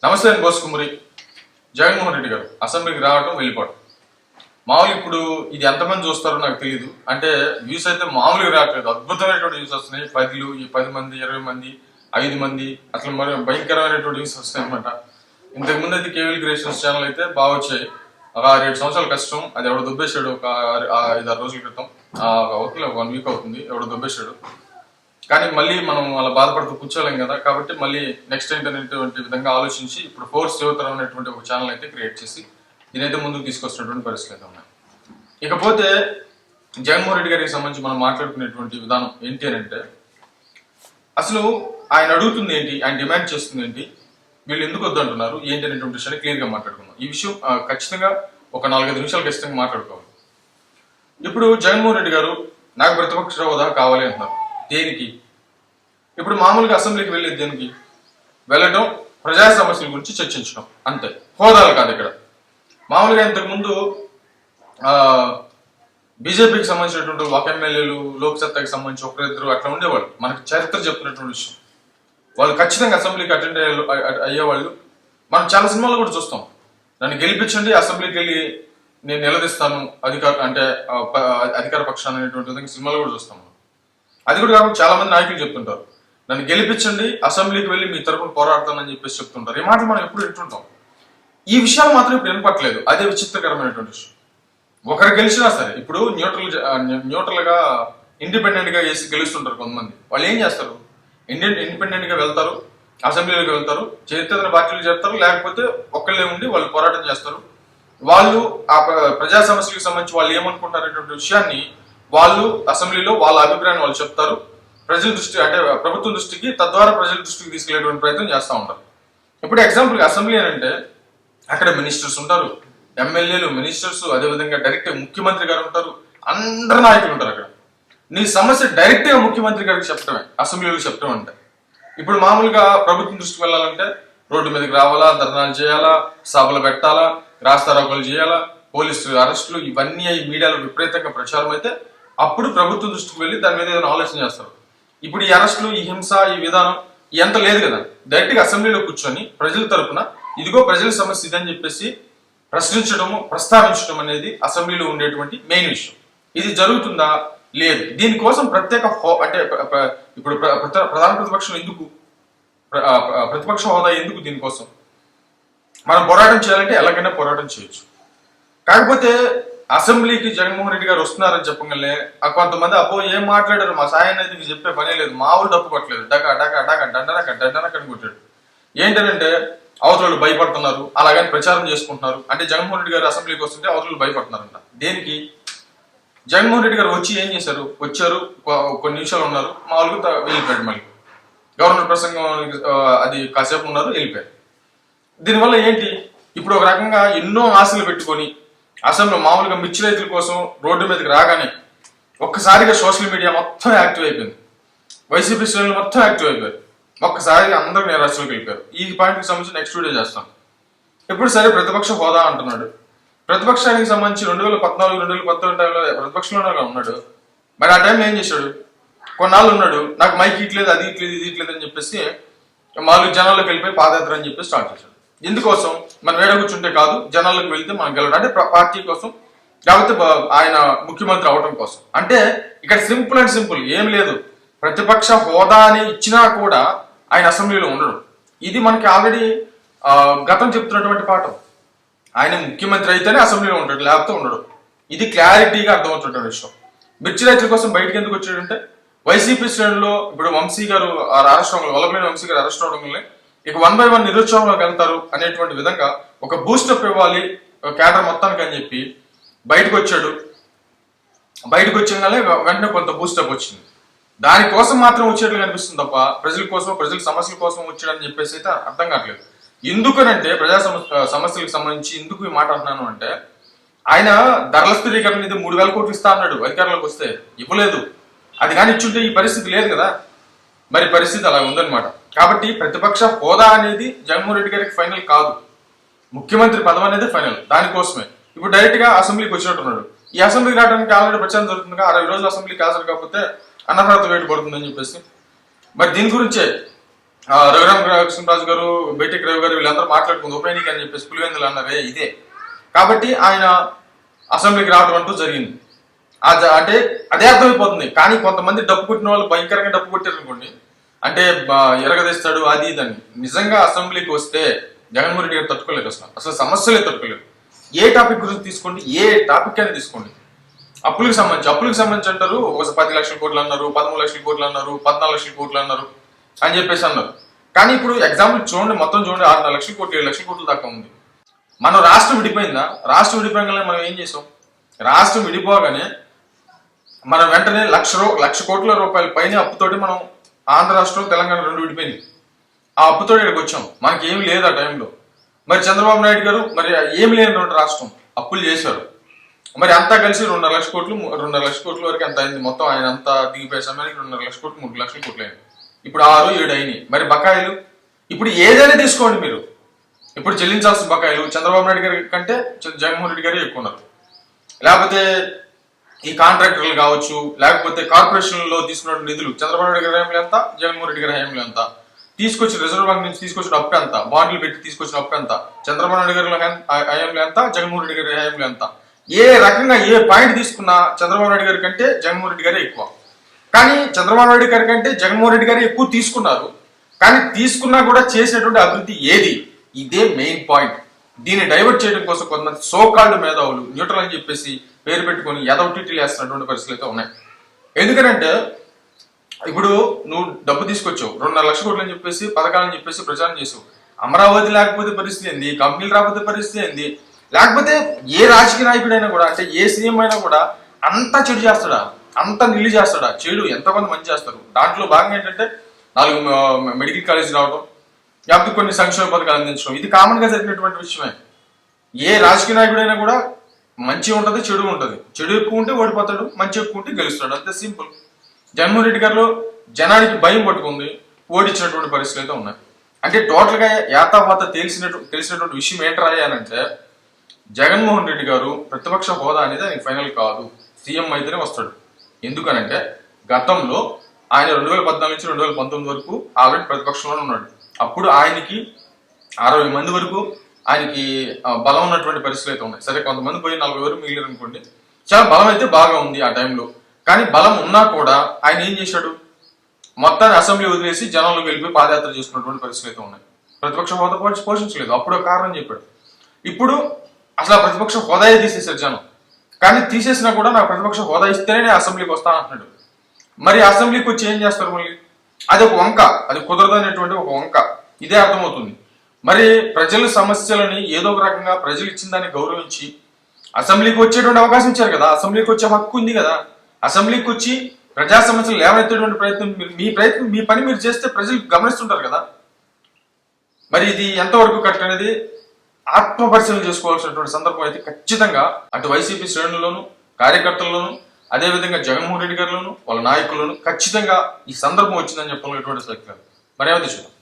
నమస్తే అండి బోసుకుమరి. జగన్మోహన్ రెడ్డి గారు అసెంబ్లీకి రావడం వెళ్ళిపోవడం మామూలు. ఇప్పుడు ఇది ఎంతమంది చూస్తారో నాకు తెలియదు. అంటే వ్యూస్ అయితే మామూలుగా రావట్లేదు, అద్భుతమైనటువంటి వ్యూస్ వస్తున్నాయి. 10 మంది 20 మంది 5 మంది అసలు మరి భయంకరమైనటువంటి వ్యూస్ వస్తాయి అనమాట. ఇంతకు ముందు అయితే కేవల్ క్రియేషన్స్ ఛానల్ అయితే బాగా వచ్చాయి. ఒక 6-7 సంవత్సరాల కష్టం. అది ఎవడో దుబ్బేశాడు ఒక 5-6 రోజుల క్రితం. అవుతుంది 1 వీక్ అవుతుంది, ఎవడో దుబ్బేశాడు. కానీ మళ్ళీ మనం అలా బాధపడుతూ కూర్చోలేం కదా, కాబట్టి మళ్ళీ నెక్స్ట్ ఏంటనేటువంటి విధంగా ఆలోచించి ఇప్పుడు ఫోర్స్ యువతరం అనేటువంటి ఒక ఛానల్ అయితే క్రియేట్ చేసి దీనైతే ముందుకు తీసుకొచ్చినటువంటి పరిస్థితులు అయితే ఉన్నాయి. ఇకపోతే జగన్మోహన్ రెడ్డి గారికి సంబంధించి మనం మాట్లాడుకునేటువంటి విధానం ఏంటి అని అంటే, అసలు ఆయన అడుగుతుంది ఏంటి, ఆయన డిమాండ్ చేస్తుంది ఏంటి, వీళ్ళు ఎందుకు వద్దంటున్నారు ఏంటి అనేటువంటి విషయాన్ని క్లియర్ గా మాట్లాడుకుందాం. ఈ విషయం ఖచ్చితంగా ఒక 4-5 నిమిషాలు ఖచ్చితంగా మాట్లాడుకోవాలి. ఇప్పుడు జగన్మోహన్ రెడ్డి గారు నాకు ప్రతిపక్ష హోదా కావాలి అంటున్నారు. దేనికి? ఇప్పుడు మామూలుగా అసెంబ్లీకి వెళ్ళేది దేనికి? వెళ్ళటం, ప్రజా సమస్యల గురించి చర్చించడం, అంతే. హోదాలు కాదు ఇక్కడ. మామూలుగా ఇంతకుముందు బీజేపీకి సంబంధించినటువంటి ఒక ఎమ్మెల్యేలు, లోక్సత్తాకి సంబంధించి ఒకరిద్దరు అట్లా ఉండేవాళ్ళు. మనకి చరిత్ర చెప్తున్నటువంటి విషయం. వాళ్ళు ఖచ్చితంగా అసెంబ్లీకి అటెండ్ అయ్యేవాళ్ళు. మనం చాలా సినిమాలు కూడా చూస్తాం. నన్ను గెలిపించండి, అసెంబ్లీకి వెళ్ళి నేను నిలదీస్తాను అధికార పక్షాన్ని అనేటువంటి విధంగా సినిమాలు కూడా చూస్తాం. అది కూడా కాకుండా చాలా మంది నాయకులు చెప్తుంటారు, నన్ను గెలిపించండి, అసెంబ్లీకి వెళ్ళి మీ తరపున పోరాడతానని చెప్పేసి చెప్తుంటారు. ఈ మాటలు మనం ఎప్పుడు వింటుంటాం. ఈ విషయాలు మాత్రం ఇప్పుడు వినపట్లేదు. అదే విచిత్రకరమైనటువంటి విషయం. ఒకరు గెలిచినా సరే, ఇప్పుడు న్యూట్రల్ గా ఇండిపెండెంట్ గా వేసి గెలుస్తుంటారు కొంతమంది. వాళ్ళు ఏం చేస్తారు? ఇండిపెండెంట్ గా వెళ్తారు, అసెంబ్లీలోకి వెళ్తారు, చరిత్ర పార్టీలు చేస్తారు, లేకపోతే ఒక్కళ్ళే ఉండి వాళ్ళు పోరాటం చేస్తారు. వాళ్ళు ఆ ప్రజా సమస్యలకు సంబంధించి వాళ్ళు ఏమనుకుంటారనేటువంటి విషయాన్ని వాళ్ళు అసెంబ్లీలో వాళ్ళ అభిప్రాయాన్ని వాళ్ళు చెప్తారు. ప్రజల దృష్టి అంటే ప్రభుత్వం దృష్టికి, తద్వారా ప్రజల దృష్టికి తీసుకెళ్లేటువంటి ప్రయత్నం చేస్తూ ఉంటారు. ఇప్పుడు ఎగ్జాంపుల్ అసెంబ్లీ అని అంటే అక్కడ మినిస్టర్స్ ఉంటారు, ఎమ్మెల్యేలు, మినిస్టర్స్, అదేవిధంగా డైరెక్ట్ ముఖ్యమంత్రి గారు ఉంటారు, అందరు నాయకులు ఉంటారు. అక్కడ నీ సమస్య డైరెక్ట్ గా ముఖ్యమంత్రి గారికి చెప్పడమే, అసెంబ్లీలో చెప్పడం అంటే. ఇప్పుడు మామూలుగా ప్రభుత్వం దృష్టికి వెళ్ళాలంటే రోడ్డు మీదకి రావాలా, ధర్నాలు చేయాలా, సభలు పెట్టాలా, రాస్తారోకలు చేయాలా, పోలీసు అరెస్టులు, ఇవన్నీ మీడియాలో విపరీతంగా ప్రచారం అయితే అప్పుడు ప్రభుత్వం దృష్టికి వెళ్ళి దాని మీద ఏదైనా ఆలోచన చేస్తారు. ఇప్పుడు ఈ అరెస్టులు, ఈ హింస, ఈ విధానం ఎంత లేదు కదా. డైరెక్ట్ గా అసెంబ్లీలో కూర్చొని ప్రజల తరపున ఇదిగో ప్రజల సమస్య ఇదని చెప్పేసి ప్రశ్నించడము, ప్రస్తావించడం అనేది అసెంబ్లీలో ఉండేటువంటి మెయిన్ విషయం. ఇది జరుగుతుందా? లేదు. దీనికోసం ప్రత్యేక అంటే ఇప్పుడు ప్రధాన ప్రతిపక్షం ఎందుకు, ప్రతిపక్ష హోదా ఎందుకు? దీనికోసం మనం పోరాటం చేయాలంటే ఎలాగైనా పోరాటం చేయొచ్చు. కాకపోతే అసెంబ్లీకి జగన్మోహన్ రెడ్డి గారు వస్తున్నారని చెప్పగలే కొంతమంది అబ్బో ఏం మాట్లాడారు, మా సాయం అయితే చెప్పే పనే లేదు, మామూలు డప్పు కొట్టలేదు, డగా డగా డగా డండనక కొట్టాడు. ఏంటంటే అవతలు భయపడుతున్నారు, అలాగని ప్రచారం చేసుకుంటున్నారు. అంటే జగన్మోహన్ రెడ్డి గారు అసెంబ్లీకి వస్తుంటే అవతలు భయపడుతున్నారంట. దేనికి? జగన్మోహన్ రెడ్డి గారు వచ్చి ఏం చేశారు? వచ్చారు, కొన్ని నిమిషాలు ఉన్నారు, మామూలుగా వెళ్ళిపోయాడు. మళ్ళీ గవర్నర్ ప్రసంగం అది కాసేపు ఉన్నారు, వెళ్ళిపోయారు. దీనివల్ల ఏంటి? ఇప్పుడు ఒక రకంగా ఎన్నో ఆశలు పెట్టుకొని అసెంబ్లీ మామూలుగా మిర్చి రైతుల కోసం రోడ్డు మీదకి రాగానే ఒక్కసారిగా సోషల్ మీడియా మొత్తం యాక్టివ్ అయిపోయింది, వైసీపీ శ్రేణులు మొత్తం యాక్టివ్ అయిపోయారు, ఒక్కసారిగా అందరూ నిరాశలోకి వెళ్ళిపోయారు. ఈ పాయింట్కి సంబంధించి నెక్స్ట్ వీడియో చేస్తాం. ఇప్పుడు సరే ప్రతిపక్ష హోదా అంటున్నాడు. ప్రతిపక్షానికి సంబంధించి 2014-2019 టైంలో ప్రతిపక్షంలోనే ఉన్నాడు. మరి ఆ టైంలో ఏం చేశాడు? కొన్నాళ్ళు ఉన్నాడు, నాకు మైక్ ఇట్లేదు, అది ఇట్లేదు, ఇది ఇట్లేదు అని చెప్పేసి మామూలు జనాల్లోకి వెళ్ళిపోయి పాదయాత్ర అని చెప్పి స్టార్ట్ చేశాడు. ఎందుకోసం? మనం వేడ కూర్చుంటే కాదు, జనాల్లోకి వెళ్తే మనం గెలవడం, అంటే పార్టీ కోసం, లేకపోతే ఆయన ముఖ్యమంత్రి అవడం కోసం. అంటే ఇక్కడ సింపుల్ అండ్ సింపుల్ ఏం లేదు. ప్రతిపక్ష హోదా అని ఇచ్చినా కూడా ఆయన అసెంబ్లీలో ఉండడు. ఇది మనకి ఆల్రెడీ గతం చెప్తున్నటువంటి పాఠం. ఆయన ముఖ్యమంత్రి అయితేనే అసెంబ్లీలో ఉంటాడు, లేకపోతే ఉండడు. ఇది క్లారిటీగా అర్థమవుతున్నటువంటి విషయం. మిర్చి రైతుల కోసం బయటకు ఎందుకు వచ్చాడంటే వైసీపీ శ్రేణుల్లో ఇప్పుడు వంశీ గారు అరెస్ట్ అవడం, వల్లభనేని వంశీ గారు అరెస్ట్ అవడం వల్లే ఇక 1 by 1 నిరుత్సాహంలోకి వెళ్తారు అనేటువంటి విధంగా ఒక బూస్టప్ ఇవ్వాలి కేడర్ మొత్తానికి అని చెప్పి బయటకు వచ్చాడు. బయటకు వచ్చేగానే వెంటనే కొంత బూస్టప్ వచ్చింది. దానికోసం మాత్రం వచ్చేట్లు కనిపిస్తుంది తప్ప ప్రజల కోసం, ప్రజల సమస్యల కోసం వచ్చాడని చెప్పేసి అయితే అర్థం కావట్లేదు. ఎందుకనంటే ప్రజా సమస్యలకు సంబంధించి ఎందుకు ఈ మాట అంటున్నాను అంటే, ఆయన ధరల స్థిరీకరణ నిధి 3,000 కోట్లు ఇస్తా అన్నాడు అధికారంలోకి వస్తే, ఇవ్వలేదు. అది కానీ ఇచ్చుంటే ఈ పరిస్థితి లేదు కదా. మరి పరిస్థితి అలా ఉందన్నమాట. కాబట్టి ప్రతిపక్ష హోదా అనేది జగన్మోహన్ రెడ్డి గారికి ఫైనల్ కాదు, ముఖ్యమంత్రి పదవి అనేది ఫైనల్. దానికోసమే ఇప్పుడు డైరెక్ట్ గా అసెంబ్లీకి వచ్చినట్టున్నాడు. ఈ అసెంబ్లీకి రావడానికి ఆల్రెడీ ప్రచారం జరుగుతుంది, 60 రోజులు అసెంబ్లీకి హాజరు కాకపోతే అనర్హత వేటు పడుతుందని చెప్పేసి. మరి దీని గురించే రఘురామకృష్ణరాజు గారు, బేటిక్ రవి గారు వీళ్ళందరూ మాట్లాడుకుంది ఉప ఎన్నిక అని చెప్పేసి పులివెందులు అన్నారే ఇదే. కాబట్టి ఆయన అసెంబ్లీకి రావడం అంటూ జరిగింది. అంటే అదే అర్థమైపోతుంది. కానీ కొంతమంది డప్పు కొట్టిన వాళ్ళు భయంకరంగా డప్పు కొట్టారు అనుకోండి, అంటే ఎరగదీస్తాడు అది ఇదని. నిజంగా అసెంబ్లీకి వస్తే జగన్మోహన్ రెడ్డి గారు తట్టుకోలేరు, అసలు సమస్యలే తట్టుకోలేరు. ఏ టాపిక్ గురించి తీసుకోండి, ఏ టాపిక్ అయినా తీసుకోండి, అప్పులకు సంబంధించి అంటారు ఒక 10 లక్షల కోట్లు అన్నారు, 13 లక్షల కోట్లు అన్నారు, 14 లక్షల కోట్లు అన్నారు అని చెప్పేసి అన్నారు. కానీ ఇప్పుడు ఎగ్జాంపుల్ చూడండి, మొత్తం చూడండి, 6 లక్షల కోట్లు 7 లక్షల కోట్ల దాకా ఉంది. మనం రాష్ట్రం విడిపోయిందా? రాష్ట్రం విడిపోగానే మనం ఏం చేసాం? రాష్ట్రం విడిపోగానే మనం వెంటనే లక్ష కోట్ల రూపాయల పైన అప్పుతోటి మనం ఆంధ్ర రాష్ట్రం తెలంగాణ రెండు విడిపోయింది. ఆ అప్పుతోటి ఇక్కడికి వచ్చాం. మనకి ఏమి లేదు ఆ టైంలో. మరి చంద్రబాబు నాయుడు గారు మరి ఏమి లేనటువంటి రాష్ట్రం అప్పులు చేశారు. మరి అంతా కలిసి 2.5 లక్షల కోట్ల వరకు ఎంత అయింది మొత్తం. ఆయన అంతా దిగిపోయే సమయానికి 2.5 లక్షల కోట్లు 3 లక్షల కోట్లు అయింది. ఇప్పుడు 6, 7 అయినాయి. మరి బకాయిలు ఇప్పుడు ఏదైనా తీసుకోండి మీరు, ఇప్పుడు చెల్లించాల్సిన బకాయిలు చంద్రబాబు నాయుడు గారి కంటే జగన్మోహన్ రెడ్డి గారే ఎక్కువ ఉన్నారు. లేకపోతే ఈ కాంట్రాక్టర్లు కావచ్చు, లేకపోతే కార్పొరేషన్లో తీసుకున్న నిధులు చంద్రబాబు నాయుడు గారి హయాంలో ఎంత, జగన్మోహన్ రెడ్డి గారి హయాంలో ఎంత, తీసుకొచ్చిన రిజర్వ్ బ్యాంక్ నుంచి తీసుకొచ్చిన అప్పు ఎంత, బాండ్లు పెట్టి తీసుకొచ్చిన అప్పు ఎంత, చంద్రబాబు నాయుడు గారి హయాంలో ఎంత, జగన్మోహన్ రెడ్డి గారి హయాంలో ఎంత. ఏ రకంగా ఏ పాయింట్ తీసుకున్నా చంద్రబాబు నాయుడు గారి కంటే జగన్మోహన్ రెడ్డి గారే ఎక్కువ. కానీ చంద్రబాబు నాయుడు గారి కంటే జగన్మోహన్ రెడ్డి గారు ఎక్కువ తీసుకున్నారు. కానీ తీసుకున్నా కూడా చేసినటువంటి అభివృద్ధి ఏది? ఇదే మెయిన్ పాయింట్. దీన్ని డైవర్ట్ చేయడం కోసం కొంతమంది సోకాల్డ్ మేధావులు న్యూట్రల్ అని చెప్పేసి పేరు పెట్టుకుని ఎదవటీటీలు వేస్తున్నటువంటి పరిస్థితులు అయితే ఉన్నాయి. ఎందుకంటే ఇప్పుడు నువ్వు డబ్బు తీసుకొచ్చావు, 2.5 లక్షల కోట్లు అని చెప్పేసి పథకాలని చెప్పేసి ప్రచారం చేసావు. అమరావతి లేకపోతే పరిస్థితి ఏంది? కంపెనీలు రాకపోతే పరిస్థితి ఏంది? లేకపోతే ఏ రాజకీయ నాయకుడైనా కూడా, అంటే ఏ సీఎం అయినా కూడా అంతా చెడు చేస్తాడా, అంతా నిల్లు చేస్తాడా? చెడు ఎంతమంది మంచి చేస్తారు. దాంట్లో భాగంగా ఏంటంటే 4 మెడికల్ కాలేజ్ రావడం, లేకపోతే కొన్ని సంక్షేమ పథకాలు అందించడం, ఇది కామన్ గా జరిగినటువంటి విషయమే. ఏ రాజకీయ నాయకుడైనా కూడా మంచి ఉంటది, చెడు ఉంటది. చెడు ఎక్కువ ఉంటే ఓడిపోతాడు, మంచి ఎక్కువ ఉంటే గెలుస్తాడు, అంతే సింపుల్. జగన్మోహన్ రెడ్డి గారిలో జనానికి భయం పట్టుకుంది, ఓడించినటువంటి పరిస్థితులు అయితే ఉన్నాయి. అంటే టోటల్ గా యాతావాత తెలిసినటువంటి విషయం ఏంట్రా అంటే జగన్మోహన్ రెడ్డి గారు ప్రతిపక్ష హోదా అనేది ఆయనకి ఫైనల్ కాదు, సీఎం అయితేనే వస్తాడు. ఎందుకనంటే గతంలో ఆయన 2014 నుంచి 2019 వరకు ఆల్రెడీ ప్రతిపక్షంలోనే ఉన్నాడు. అప్పుడు ఆయనకి 60 మంది వరకు ఆయనకి బలం ఉన్నటువంటి పరిస్థితులు అయితే ఉన్నాయి. సరే, కొంతమంది పోయి 40 వరకు మిగిలిరు అనుకోండి, చాలా బలం అయితే బాగా ఉంది ఆ టైంలో. కానీ బలం ఉన్నా కూడా ఆయన ఏం చేశాడు? మొత్తాన్ని అసెంబ్లీ వదిలేసి జనంలోకి వెళ్ళిపోయి పాదయాత్ర చేసుకున్నటువంటి పరిస్థితులు అయితే ఉన్నాయి. ప్రతిపక్ష హోదా పోషించలేదు. అప్పుడు కారణం చెప్పాడు. ఇప్పుడు అసలు ప్రతిపక్ష హోదాయే తీసేశారు జనం. కానీ తీసేసినా కూడా నాకు ప్రతిపక్ష హోదా ఇస్తేనే నేను అసెంబ్లీకి వస్తాను అంటున్నాడు. మరి అసెంబ్లీకి వచ్చి ఏం చేస్తారు? మళ్ళీ అది ఒక వంక, అది కుదరదనేటువంటి ఒక వంక. ఇదే అర్థమవుతుంది. మరి ప్రజల సమస్యలని ఏదో ఒక రకంగా ప్రజలు ఇచ్చిన దాన్ని గౌరవించి అసెంబ్లీకి వచ్చేటువంటి అవకాశం ఇచ్చారు కదా, అసెంబ్లీకి వచ్చే హక్కు ఉంది కదా. అసెంబ్లీకి వచ్చి ప్రజా సమస్యలు లేవనెత్తేటువంటి ప్రయత్నం మీ పని మీరు చేస్తే ప్రజలు గమనిస్తుంటారు కదా. మరి ఇది ఎంతవరకు కరెక్ట్ అనేది ఆత్మ పరిశీలన చేసుకోవాల్సినటువంటి సందర్భం అయితే ఖచ్చితంగా అటు వైసీపీ శ్రేణుల్లోనూ, కార్యకర్తల్లోనూ, అదేవిధంగా జగన్మోహన్ రెడ్డి గారిలోను, వాళ్ళ నాయకుల్లోనూ ఖచ్చితంగా ఈ సందర్భం వచ్చిందని చెప్పాలనేటువంటి శక్తి. మరి ఏమైతే చూద్దాం.